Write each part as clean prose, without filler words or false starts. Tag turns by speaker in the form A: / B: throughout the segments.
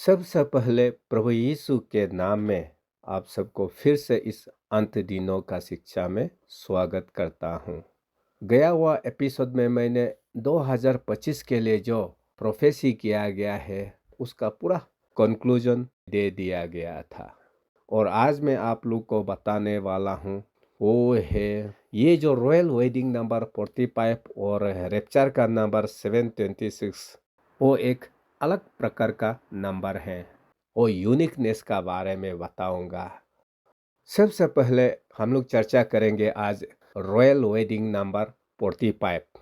A: सबसे पहले प्रभु यीशु के नाम में आप सबको फिर से इस अंत दिनों का शिक्षा में स्वागत करता हूँ। गया हुआ एपिसोड में मैंने 2025 के लिए जो प्रोफेसी किया गया है उसका पूरा कंक्लूजन दे दिया गया था। और आज मैं आप लोग को बताने वाला हूँ वो है ये जो रॉयल वेडिंग नंबर 45 और रेप्चर का नंबर 726 वो एक अलग प्रकार का नंबर है। वो यूनिकनेस का बारे में बताऊंगा। सबसे पहले हम लोग चर्चा करेंगे आज रॉयल वेडिंग नंबर 45।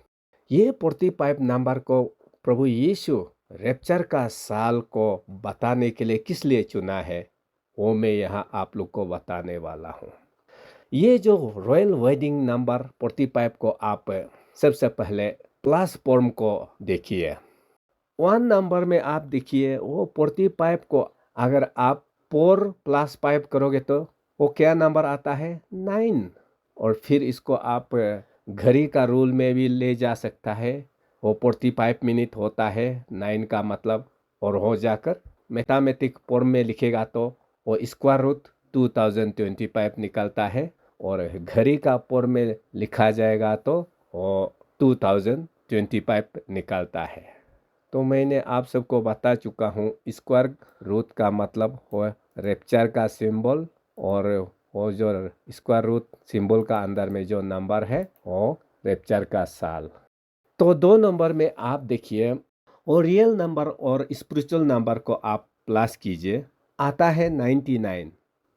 A: ये 45 नंबर को प्रभु यीशु रेप्चर का साल को बताने के लिए किस लिए चुना है वो मैं यहाँ आप लोग को बताने वाला हूँ। ये जो रॉयल वेडिंग नंबर 45 को आप सबसे पहले प्लस फॉर्म को देखिए। 1 नंबर में आप देखिए वो 45 को अगर आप 4 + 5 करोगे तो वो क्या नंबर आता है 9। और फिर इसको आप घड़ी का रूल में भी ले जा सकता है। वो 45 मिनट होता है 9 का मतलब। और हो जाकर मैथमेटिक फॉर्म में लिखेगा तो वो स्क्वायर रूट 2025 निकलता है। और घड़ी का फॉर्म में लिखा जाएगा तो वो 2025 निकलता है। तो मैंने आप सबको बता चुका हूँ स्क्वायर रूट का मतलब वो रेप्चर का सिंबल और वो जो स्क्वायर रूट सिंबल का अंदर में जो नंबर है वो रेप्चर का साल। तो 2 नंबर में आप देखिए और रियल नंबर और स्पिरिचुअल नंबर को आप प्लस कीजिए आता है 99।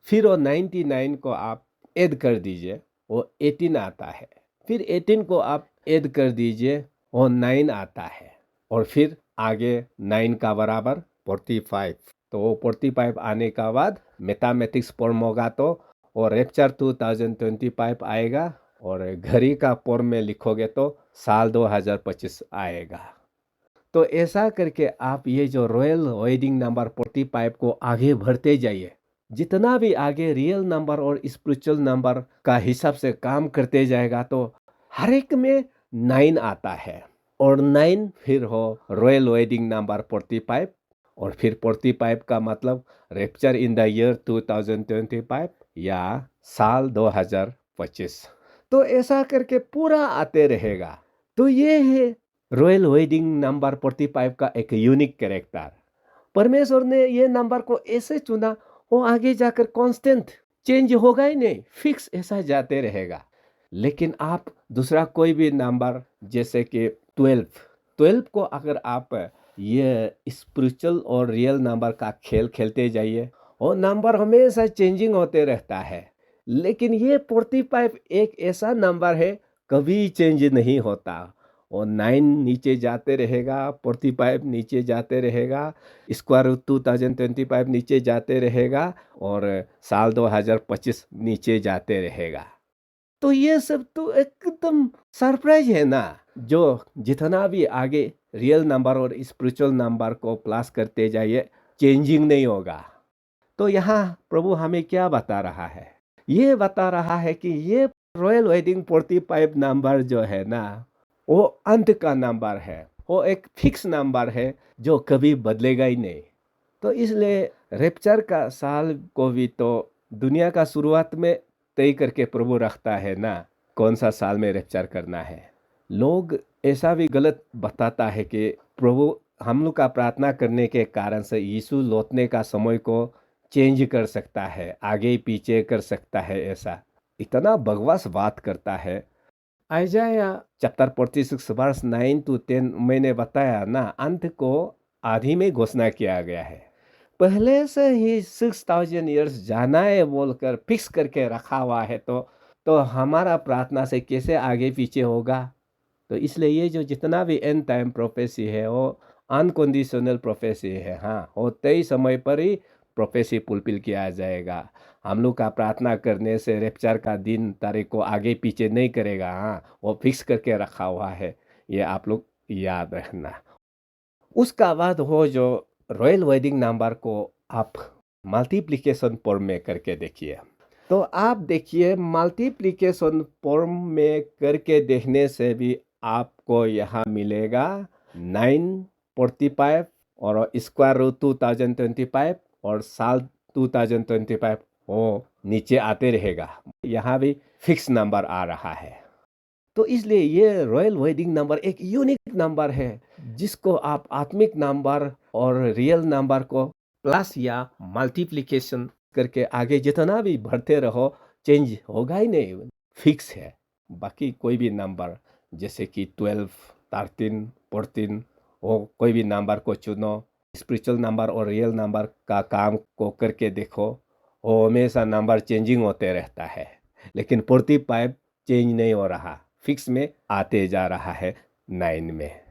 A: फिर वो 99 को आप ऐड कर दीजिए वो 18 आता है। फिर 18 को आप ऐड कर दीजिए वो 9 आता है। और फिर आगे 9 का बराबर 45। तो वो 45 आने का बाद मैथमेटिक्स फॉर्म होगा तो वो रेप्चर 2025 आएगा। और घड़ी का फॉर्म में लिखोगे तो साल 2025 आएगा। तो ऐसा करके आप ये जो रॉयल वेडिंग नंबर 45 को आगे बढ़ते जाइए। जितना भी आगे रियल नंबर और स्पिरिचुअल नंबर का हिसाब से काम करते जाएगा तो हर एक में 9 आता है। और 9 फिर हो रॉयल वेडिंग नंबर 45। और फिर 45 का मतलब रेप्चर इन द ईयर 2025 या साल 2025। तो ऐसा करके पूरा आते रहेगा। तो ये है रॉयल वेडिंग नंबर 45 का एक यूनिक कैरेक्टर। परमेश्वर ने ये नंबर को ऐसे चुना वो आगे जाकर कांस्टेंट चेंज होगा ही नहीं, फिक्स ऐसा जाते रहेगा। लेकिन आप दूसरा कोई भी नंबर जैसे कि 12 को अगर आप ये स्पिरिचुअल और रियल नंबर का खेल खेलते जाइए वो नंबर हमेशा चेंजिंग होते रहता है। लेकिन ये 45 एक ऐसा नंबर है कभी चेंज नहीं होता। और 9 नीचे जाते रहेगा, 45 नीचे जाते रहेगा, स्क्वायर रूट 2025 नीचे जाते रहेगा और साल 2025 नीचे जाते रहेगा। तो ये सब तो एकदम सरप्राइज है ना। जो जितना भी आगे रियल नंबर और स्पिरिचुअल नंबर को प्लस करते जाइए चेंजिंग नहीं होगा। तो यहाँ प्रभु हमें क्या बता रहा है? ये बता रहा है कि ये रॉयल वेडिंग 45 नंबर जो है ना वो अंत का नंबर है। वो एक फिक्स नंबर है जो कभी बदलेगा ही नहीं। तो इसलिए रेप्चर का साल को भी तो दुनिया का शुरुआत में तय करके प्रभु रखता है ना कौन सा साल में रेप्चर करना है। लोग ऐसा भी गलत बताता है कि प्रभु हम लोग का प्रार्थना करने के कारण से यीशु लौटने का समय को चेंज कर सकता है, आगे पीछे कर सकता है। ऐसा इतना बकवास बात करता है। आइजाया चैप्टर 46 वर्स 9 to 10 मैंने बताया ना अंत को आदि में घोषणा किया गया है। पहले से ही 6000 ईयर्स जाना है बोलकर फिक्स करके रखा हुआ है तो हमारा प्रार्थना से कैसे आगे पीछे होगा। तो इसलिए ये जो जितना भी एंड टाइम प्रोफेसी है वो अनकंडीशनल प्रोफेसी है। हाँ, वो तय समय पर ही प्रोफेसी फुलफिल किया जाएगा। हम लोग का प्रार्थना करने से रेप्चर का दिन तारीख को आगे पीछे नहीं करेगा। हाँ, वो फिक्स करके रखा हुआ है, ये आप लोग याद रखना। उसका बाद हो जो रॉयल वेडिंग नंबर को आप मल्टीप्लिकेशन फॉर्म में करके देखिए। तो आप देखिए मल्टीप्लिकेशन फॉर्म में करके देखने से भी आपको यहाँ मिलेगा 9 45 और स्क्वायर रूट 2025 और साल 2025 वो नीचे आते रहेगा। यहाँ भी फिक्स नंबर आ रहा है। तो इसलिए ये रॉयल वेडिंग नंबर एक यूनिक नंबर है जिसको आप आत्मिक नंबर और रियल नंबर को प्लस या मल्टीप्लिकेशन करके आगे जितना भी बढ़ते रहो चेंज होगा ही नहीं, फिक्स है। बाकी कोई भी नंबर जैसे कि 12, 13, 14 वो कोई भी नंबर को चुनो, स्पिरिचुअल नंबर और रियल नंबर का काम को करके देखो, वो हमेशा नंबर चेंजिंग होते रहता है। लेकिन 45 चेंज नहीं हो रहा, फिक्स में आते जा रहा है 9 में।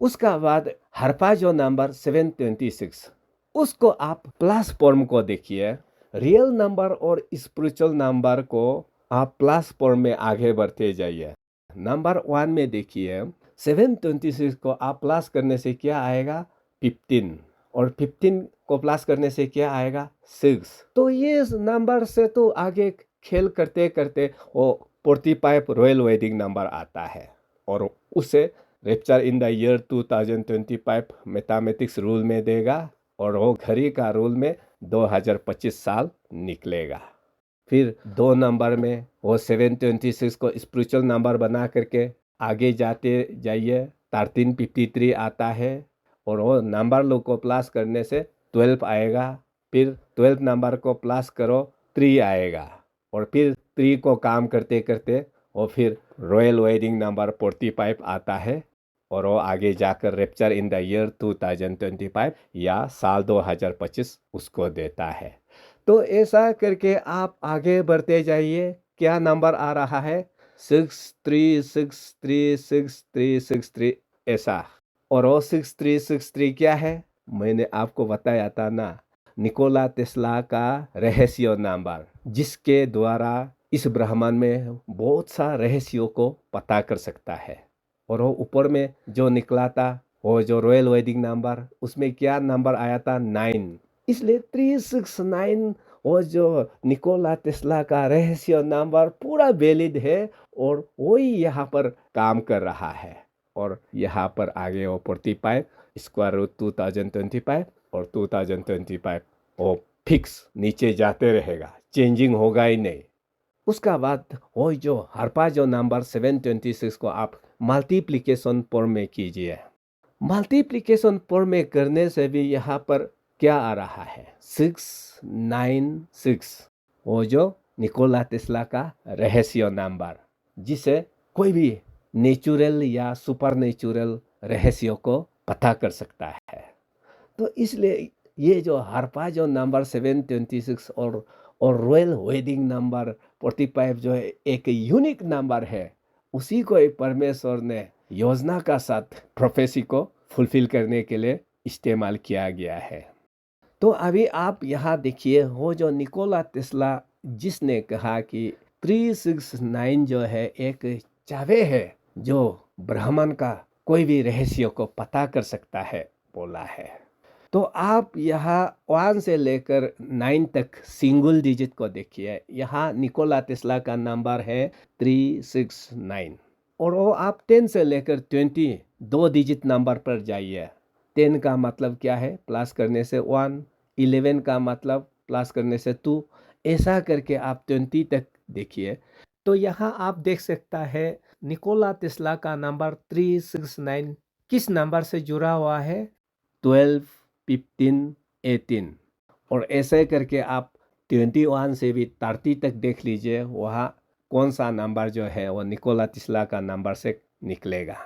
A: उसका बाद हरपा जो नंबर 726 उसको आप प्लस फॉर्म को देखिए। रियल नंबर और स्पिरिचुअल नंबर को आप प्लस फॉर्म में आगे बढ़ते जाइए। नंबर 1 में देखिए 726 को आप प्लस करने से क्या आएगा 15, और 15 को प्लस करने से क्या आएगा 6। तो ये नंबर से तो आगे खेल करते करते वो 45 रॉयल वेडिंग नंबर आता है और उसे rapture in the year 2025 mathematics rule में देगा और वो घड़ी का रूल में 2025 साल निकलेगा। फिर 2 नंबर में वो 726 को स्पिरिचुअल नंबर बना करके आगे जाते जाइए, 1353 आता है और वो नंबर लोग को प्लस करने से 12 आएगा। फिर 12 नंबर को प्लस करो 3 आएगा और फिर 3 को काम करते करते वो फिर रॉयल वेडिंग नंबर 45 आता है और वो आगे जाकर रैप्चर इन द ईयर 2025 या साल 2025 उसको देता है। तो ऐसा करके आप आगे बढ़ते जाइए। क्या नंबर आ रहा है 63636363 ऐसा। और वो 6363 क्या है मैंने आपको बताया था ना, निकोला टेस्ला का रहस्य नंबर, जिसके द्वारा इस ब्रह्मांड में बहुत सा रहस्यों को पता कर सकता है। और वो ऊपर में जो निकला था वो जो रॉयल वेडिंग नंबर उसमें क्या नंबर आया था 9। इसलिए 369 वो जो निकोला टेस्ला का रहस्य नंबर पूरा वैलिड है और वही यहाँ पर काम कर रहा है। और यहाँ पर आगे वो 45 स्क्वायर रूट 2025 और 2025 वो फिक्स नीचे जाते रहेगा, चेंजिंग होगा ही नहीं। उसका बाद वो जो हरपा जो नंबर 726 को आप मल्टीप्लिकेशन फॉर्म में कीजिए। मल्टीप्लिकेशन फॉर्म में करने से भी यहाँ पर क्या आ रहा है 696, वो जो निकोला टेस्ला का रहस्य नंबर, जिसे कोई भी नेचुरल या सुपर नेचुरल रहस्यों को पता कर सकता है। तो इसलिए ये जो हरपा जो नंबर 726 और रॉयल वेडिंग नंबर 45 जो है एक यूनिक नंबर है, उसी को परमेश्वर ने योजना का साथ प्रोफेसी को फुलफिल करने के लिए इस्तेमाल किया गया है। तो अभी आप यहाँ देखिए वो जो निकोला टेस्ला जिसने कहा कि 369 जो है एक चाबी है जो ब्रह्मांड का कोई भी रहस्य को पता कर सकता है बोला है। तो आप यहाँ 1 से लेकर 9 तक सिंगल डिजिट को देखिए। यहाँ निकोला टेस्ला का नंबर है 369 और वो आप 10 से लेकर 20 2 डिजिट नंबर पर जाइए। 10 का मतलब क्या है प्लस करने से 1, 11 का मतलब प्लस करने से 2, ऐसा करके आप 20 तक देखिए। तो यहाँ आप देख सकता है निकोला टेस्ला का नंबर 369 किस नंबर से जुड़ा हुआ है 12, 15, 18। और ऐसे करके आप 21 से भी 30 तक देख लीजिए, वहाँ कौन सा नंबर जो है वो निकोला टेस्ला का नंबर से निकलेगा।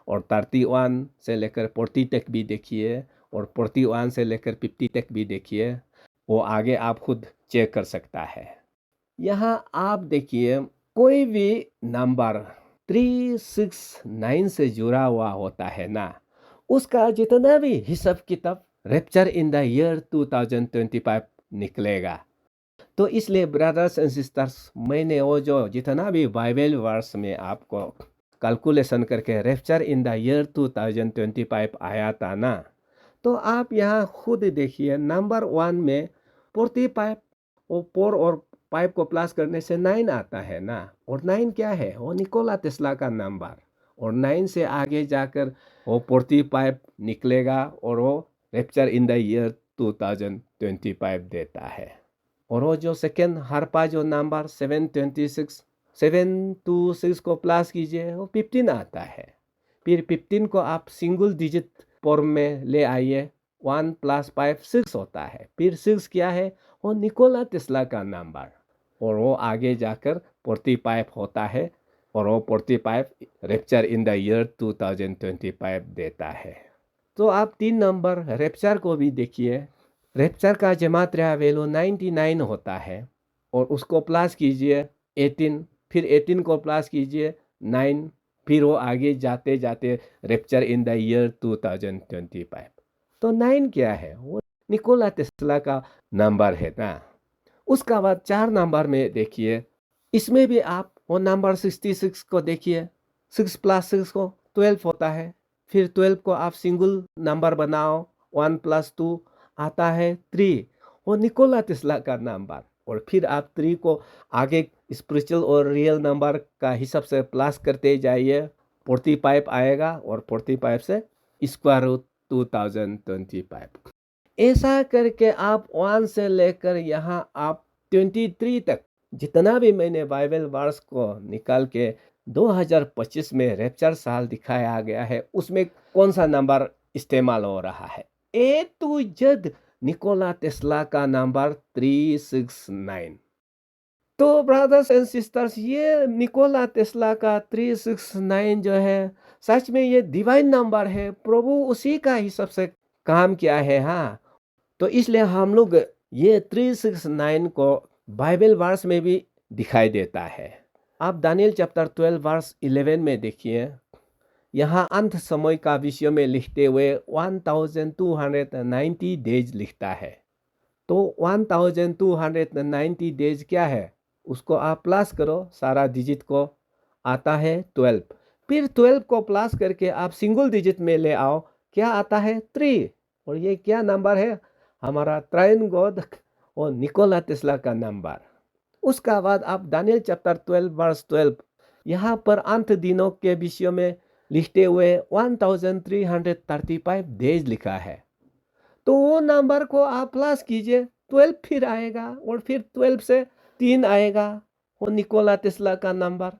A: और 31 से लेकर 40 तक भी देखिए और 41 से लेकर 50 तक भी देखिए, वो आगे आप खुद चेक कर सकता है। यहाँ आप देखिए कोई भी नंबर 369 से जुड़ा हुआ होता है ना, उसका जितना भी हिसाब किताब रैप्चर इन द ईयर 2025 निकलेगा। तो इसलिए ब्रदर्स एंड सिस्टर्स, मैंने वो जो जितना भी बाइबल वर्स में आपको कैलकुलेशन करके रैप्चर इन द ईयर 2025 आया था ना, तो आप यहाँ खुद देखिए नंबर 1 में 45 और 4 और 5 को प्लस करने से 9 आता है ना। और 9 क्या है वो निकोला टेस्ला का नंबर और 9 से आगे जाकर वो 45 निकलेगा और वो रैप्चर इन द ईयर 2025 देता है। और वो जो सेकेंड हरपा जो नंबर 726 726 को प्लस कीजिए वो 15 आता है। फिर 15 को आप सिंगल डिजिट फॉर्म में ले आइए, 1 + 5 6 होता है। फिर 6 क्या है? वो निकोला टेस्ला का नंबर, और वो आगे जाकर 45 होता है और वो 45 रैप्चर इन द ईयर 2025 देता है। तो आप 3 नंबर रैप्चर को भी देखिए। रैप्चर का जेमात्रिया वैल्यू 99 होता है और उसको प्लस कीजिए 18, फिर 18 को प्लस कीजिए 9, फिर वो आगे जाते जाते रैप्चर इन द ईयर 2025। तो 9 क्या है? वो निकोला टेस्ला का नंबर है ना। उसका बाद 4 नंबर में देखिए, इसमें भी आप वो नंबर 66 को देखिए, 6 + 6 को 12 होता है। फिर 12 को आप सिंगल नंबर बनाओ, 1 + 2 आता है 3, वो निकोला टेस्ला का नंबर। और फिर आप 3 को आगे स्पिरिचुअल और रियल नंबर का हिसाब से प्लस करते जाइए, 45 आएगा और 45 से स्क्वायर रूट 2025। ऐसा करके आप 1 से लेकर यहाँ आप 23 तक जितना भी मैंने बाइबल वर्स को निकाल के 2025 में रैप्चर साल दिखाया गया है, उसमें कौन सा नंबर इस्तेमाल हो रहा है? ए टू जेड निकोला टेस्ला का नंबर 369। तो ब्रदर्स एंड सिस्टर्स, ये निकोला टेस्ला का 369 जो है, सच में ये डिवाइन नंबर है। प्रभु उसी का हिसाब से काम किया है। हाँ, तो इसलिए हम लोग ये 369 को बाइबल वर्स में भी दिखाई देता है। आप दानियल चैप्टर 12 वर्स 11 में देखिए, यहाँ अंत समय का विषय में लिखते हुए 1290 डेज लिखता है। तो 1290 डेज क्या है? उसको आप प्लस करो, सारा डिजिट को आता है 12। फिर 12 को प्लस करके आप सिंगल डिजिट में ले आओ, क्या आता है? 3। और ये क्या नंबर है? हमारा त्राइन गॉड और निकोला टेस्ला का नंबर। उसका बाद आप दानियल चैप्टर 12 वर्स 12, यहाँ पर अंत दिनों के विषय में लिखते हुए 1335 डेज लिखा है। तो वो नंबर को आप प्लस कीजिए, 12 फिर आएगा और फिर 12 से 3 आएगा, वो निकोला टेस्ला का नंबर।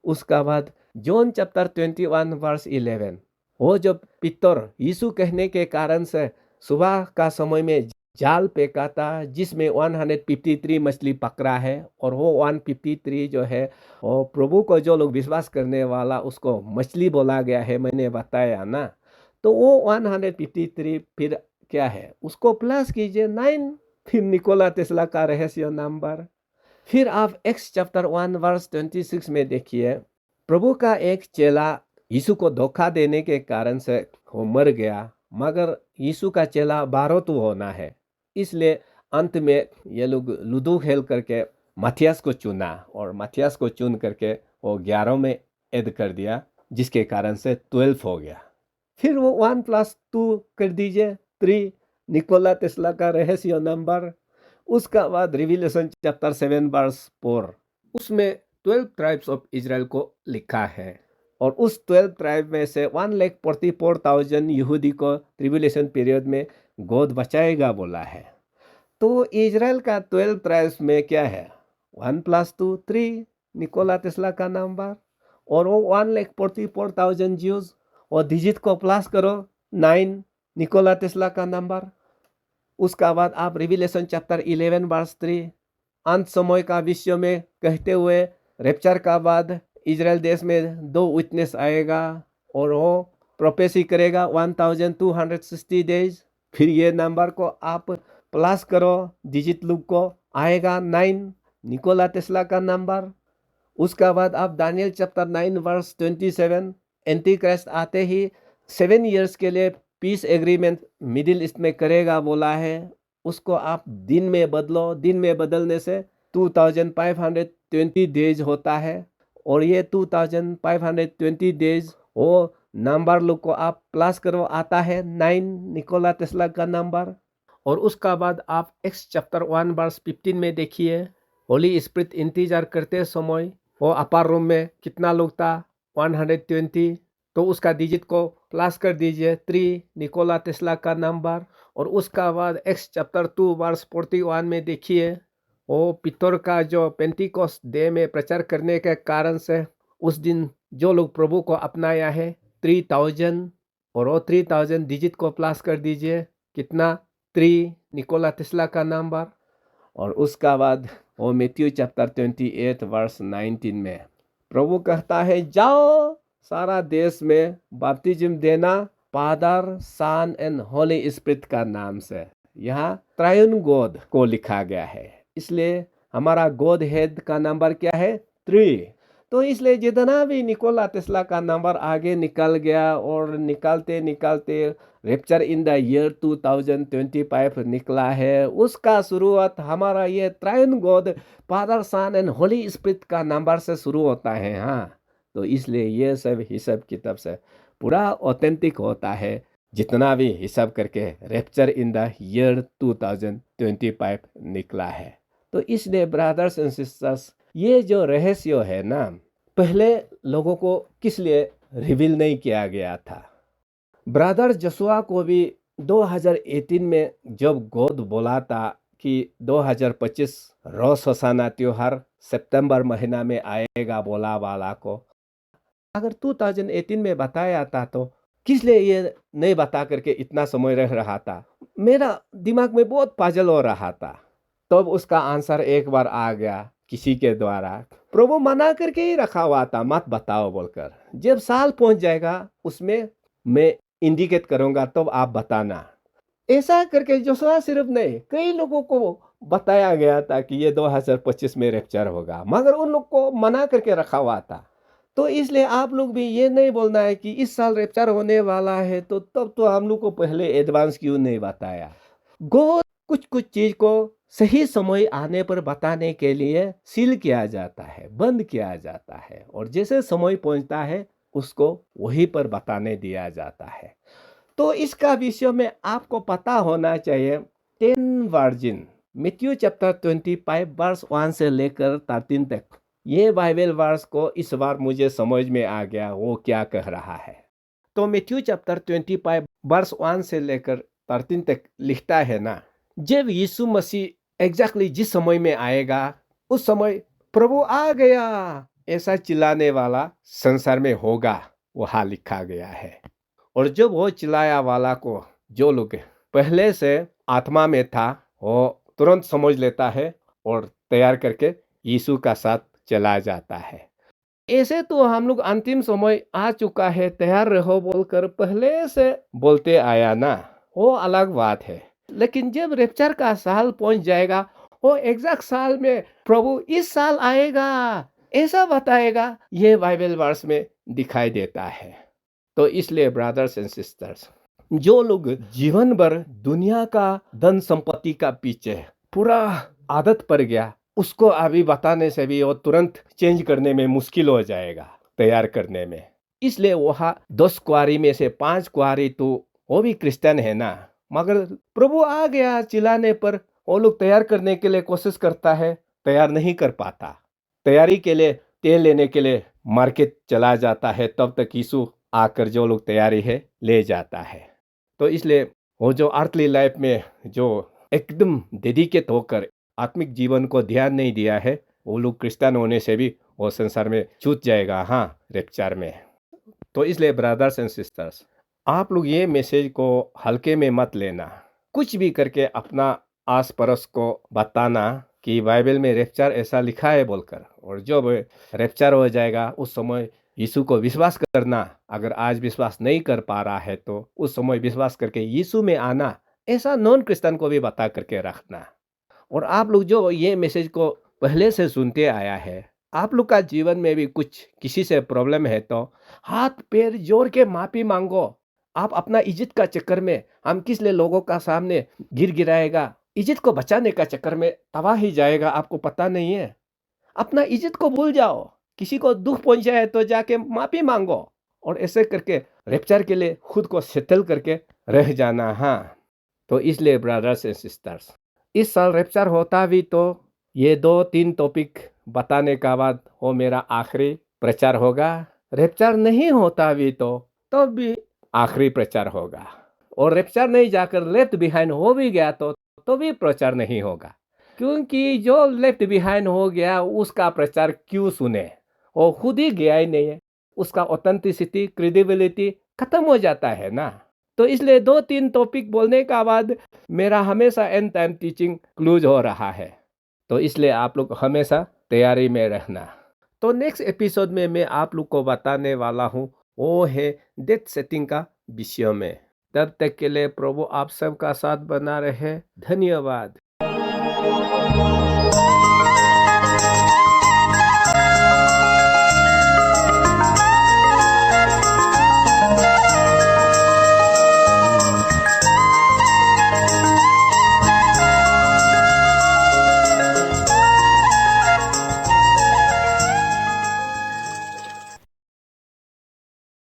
A: उसका बाद जॉन चैप्टर 21 वर्स 11, वो जो पितर यीशु कहने के कारण से सुबह का समय में जाल फेंका था, जिसमें 153 मछली पकड़ा है, और वो 153 जो है वो प्रभु को जो लोग विश्वास करने वाला उसको मछली बोला गया है, मैंने बताया ना। तो वो 153 फिर क्या है? उसको प्लस कीजिए 9, फिर निकोला टेस्ला का रहस्य नंबर। फिर आप एक्स चैप्टर 1 वर्स 26 में देखिए, प्रभु का एक चेला यीशु को धोखा देने के कारण से वो मर गया, मगर यीशु का चेला 12 तो होना है, इसलिए अंत में ये लोग लूडो खेल करके मथियास को चुना, और मथियास को चुन करके वो 11 में ऐड कर दिया, जिसके कारण से 12 हो गया। फिर वो 1 + 2 कर दीजिए 3, निकोला टेस्ला का रहस्य नंबर। उसका बाद रिविलेशन चैप्टर 7 वर्स 4, उसमें 12 ट्राइब्स ऑफ इजराइल को लिखा है, और उस 12 ट्राइब में से 1,44,000 यहूदी को ट्रिब्यूलेशन पीरियड में गॉड बचाएगा बोला है। तो इजराइल का 12 ट्राइब्स में क्या है? 1 + 2 3, निकोला टेस्ला का नंबर, और वो 1,44,000 ज्यूज, और डिजिट को प्लस करो 9, निकोला टेस्ला का नंबर। उसका बाद आप रिविलेशन चैप्टर 11 वर्स 3, अंत समय का विषय में कहते हुए रैप्चर का बाद इजराइल देश में 2 विटनेस आएगा, और वो प्रोफेसी करेगा 1260 डेज। फिर ये नंबर को आप प्लस करो, डिजिट लूप को आएगा 9, निकोला टेस्ला का नंबर। उसका बाद आप Daniel chapter 9 verse 27, antichrist आते ही 7 ईयर्स के लिए पीस एग्रीमेंट मिडिल ईस्ट में करेगा बोला है, उसको आप दिन में बदलो, दिन में बदलने से 2520 डेज होता है, और ये 2520 डेज वो नंबर लोग को आप प्लस करो, आता है 9, निकोला टेस्ला का नंबर। और उसका बाद आप एक्स चैप्टर 1 वर्स 15 में देखिए, होली स्पिरिट इंतजार करते समय वो अपर रूम में कितना लोग था? 120, तो उसका डिजिट को प्लस कर दीजिए 3 निकोला टेस्ला का नंबर। और उसका बाद एक्स चैप्टर 2 वर्स 41 में देखिए, वो पीतर का जो पेंटिकोस्ट डे में प्रचार करने के कारण से उस दिन जो लोग प्रभु को अपनाया है 3000, और वो 3000 डिजिट को प्लस कर दीजिए कितना, 3 निकोला टेस्ला का नंबर। और उसका बाद वो मैथ्यू चैप्टर 28 वर्स 19 में प्रभु कहता है, जाओ सारा देश में बपतिस्म देना father sun and Holi spirit का नाम से। यहाँ त्रायन गॉड को लिखा गया है, इसलिए हमारा गॉड हेड का नंबर क्या है, 3। तो इसलिए जितना भी निकोला टेस्ला का नंबर आगे निकल गया, और निकालते निकालते रेप्चर इन द ईयर 2025 निकला है, उसका शुरुआत हमारा ये triune God Father sun and Holi spirit का नंबर से शुरू होता है। हाँ, तो इसलिए ये सब हिसाब किताब से पूरा ऑथेंटिक होता है, जितना भी हिसाब करके रेप्चर इन द ईयर 2025 निकला है। तो इसलिए ब्रदर्स एंड सिस्टर्स, ये जो रहस्य है ना, पहले लोगों को किस लिए रिवील नहीं किया गया था। ब्रदर जसुआ को भी 2018 में जब गॉड बोला था कि 2025 रोश हसाना त्योहार सितंबर महीना में आएगा बोला वाला को, अगर 2018 में बताया था तो किस लिए ये नहीं बता करके इतना समय रह रहा था। मेरा दिमाग में बहुत पजल हो रहा था। तब उसका आंसर एक बार आ गया किसी के द्वारा, प्रभु मना करके ही रखा हुआ था मत बताओ बोलकर, जब साल पहुंच जाएगा उसमें मैं इंडिकेट करूंगा तब आप बताना। ऐसा करके जोशुआ सिर्फ नहीं, कई लोगों को बताया गया था कि ये 2025 में रैप्चर होगा, मगर उन लोग को मना करके रखा हुआ था। तो इसलिए आप लोग भी ये नहीं बोलना है कि इस साल रैप्चर होने वाला है, तो तब तो हम लोग को पहले एडवांस क्यों नहीं बताया। गॉड कुछ कुछ चीज को सही समय आने पर बताने के लिए सील किया जाता है, बंद किया जाता है, और जैसे समय पहुंचता है उसको वहीं पर बताने दिया जाता है। तो इसका विषय में आपको पता होना चाहिए। 10 वर्जिन, मैथ्यू चैप्टर 25 वर्स 1 से लेकर 13 तक, ये बाइबल वर्स को इस बार मुझे समझ में आ गया वो क्या कह रहा है। तो मैथ्यू चैप्टर 25 वर्स 1 से लेकर 13 तक लिखता है ना, जब यीशु मसीह एग्जैक्टली जिस समय में आएगा उस समय प्रभु आ गया ऐसा चिल्लाने वाला संसार में होगा, वहाँ लिखा गया है। और जब वो चिल्लाया वाला को जो लोग पहले से आत्मा में था वो तुरंत समझ लेता है और तैयार करके यीशु का साथ चला जाता है। ऐसे तो हम लोग अंतिम समय आ चुका है तैयार रहो बोलकर पहले से बोलते आया ना, वो अलग बात है। लेकिन जब रैप्चर का साल पहुंच जाएगा, वो एग्जैक्ट साल में प्रभु इस साल आएगा ऐसा बताएगा, ये बाइबल वर्स में दिखाई देता है। तो इसलिए ब्रदर्स एंड सिस्टर्स, जो लोग जीवन भर दुनिया का धन संपत्ति का पीछे पूरा आदत पड़ गया, उसको अभी बताने से भी वो तुरंत चेंज करने में मुश्किल हो जाएगा, तैयार करने में। इसलिए वहाँ 10 कुआरी में से 5 कुआरी तो वो भी क्रिश्चियन है ना, मगर प्रभु आ गया चिल्लाने पर वो लोग तैयार करने के लिए कोशिश करता है, तैयार नहीं कर पाता। तैयारी के लिए तेल लेने के लिए मार्केट चला जाता है, तब तक यीशु आकर जो लोग तैयारी है ले जाता है। तो इसलिए वो जो अर्थली लाइफ में जो एकदम डेडिकेट होकर आत्मिक जीवन को ध्यान नहीं दिया है, वो लोग क्रिश्चियन होने से भी वो संसार में छूट जाएगा, हाँ, रैप्चर में। तो इसलिए ब्रदर्स एंड सिस्टर्स, आप लोग ये मैसेज को हल्के में मत लेना। कुछ भी करके अपना आस पड़ोस को बताना कि बाइबल में रैप्चर ऐसा लिखा है बोलकर, और जब रैप्चर हो जाएगा उस समय यीशु को विश्वास करना। अगर आज विश्वास नहीं कर पा रहा है तो उस समय विश्वास करके यीशु में आना, ऐसा नॉन क्रिश्चियन को भी बता करके रखना। और आप लोग जो ये मैसेज को पहले से सुनते आया है, आप लोग का जीवन में भी कुछ किसी से प्रॉब्लम है तो हाथ पैर जोड़ के माफी मांगो। आप अपना इज्जत का चक्कर में हम किस लिए लोगों का सामने गिर गिराएगा, इज्जत को बचाने का चक्कर में तबाह ही जाएगा, आपको पता नहीं है। अपना इज्जत को भूल जाओ, किसी को दुख पहुंचाए तो जाके माफी मांगो, और ऐसे करके रैप्चर के लिए खुद को सेटल करके रह जाना। हाँ, तो इसलिए ब्रदर्स एंड सिस्टर्स, इस साल रैप्चर होता भी तो ये 2-3 टॉपिक बताने का बाद वो मेरा आखिरी प्रचार होगा। रैप्चर नहीं होता भी तो भी आखिरी प्रचार होगा। और रैप्चर नहीं जाकर लेफ्ट बिहाइंड हो भी गया तो भी प्रचार नहीं होगा, क्योंकि जो लेफ्ट बिहाइंड हो गया उसका प्रचार क्यों सुने, वो खुद ही गया ही नहीं है, उसका ऑथेंटिसिटी क्रेडिबिलिटी खत्म हो जाता है ना। तो इसलिए 2-3 टॉपिक बोलने का बाद मेरा हमेशा एंड टाइम टीचिंग क्लोज हो रहा है, तो इसलिए आप लोग हमेशा तैयारी में रहना। तो नेक्स्ट एपिसोड में मैं आप लोग को बताने वाला हूँ वो है डेट सेटिंग का विषय में। तब तक के लिए प्रभु आप सबका साथ बना रहे। धन्यवाद।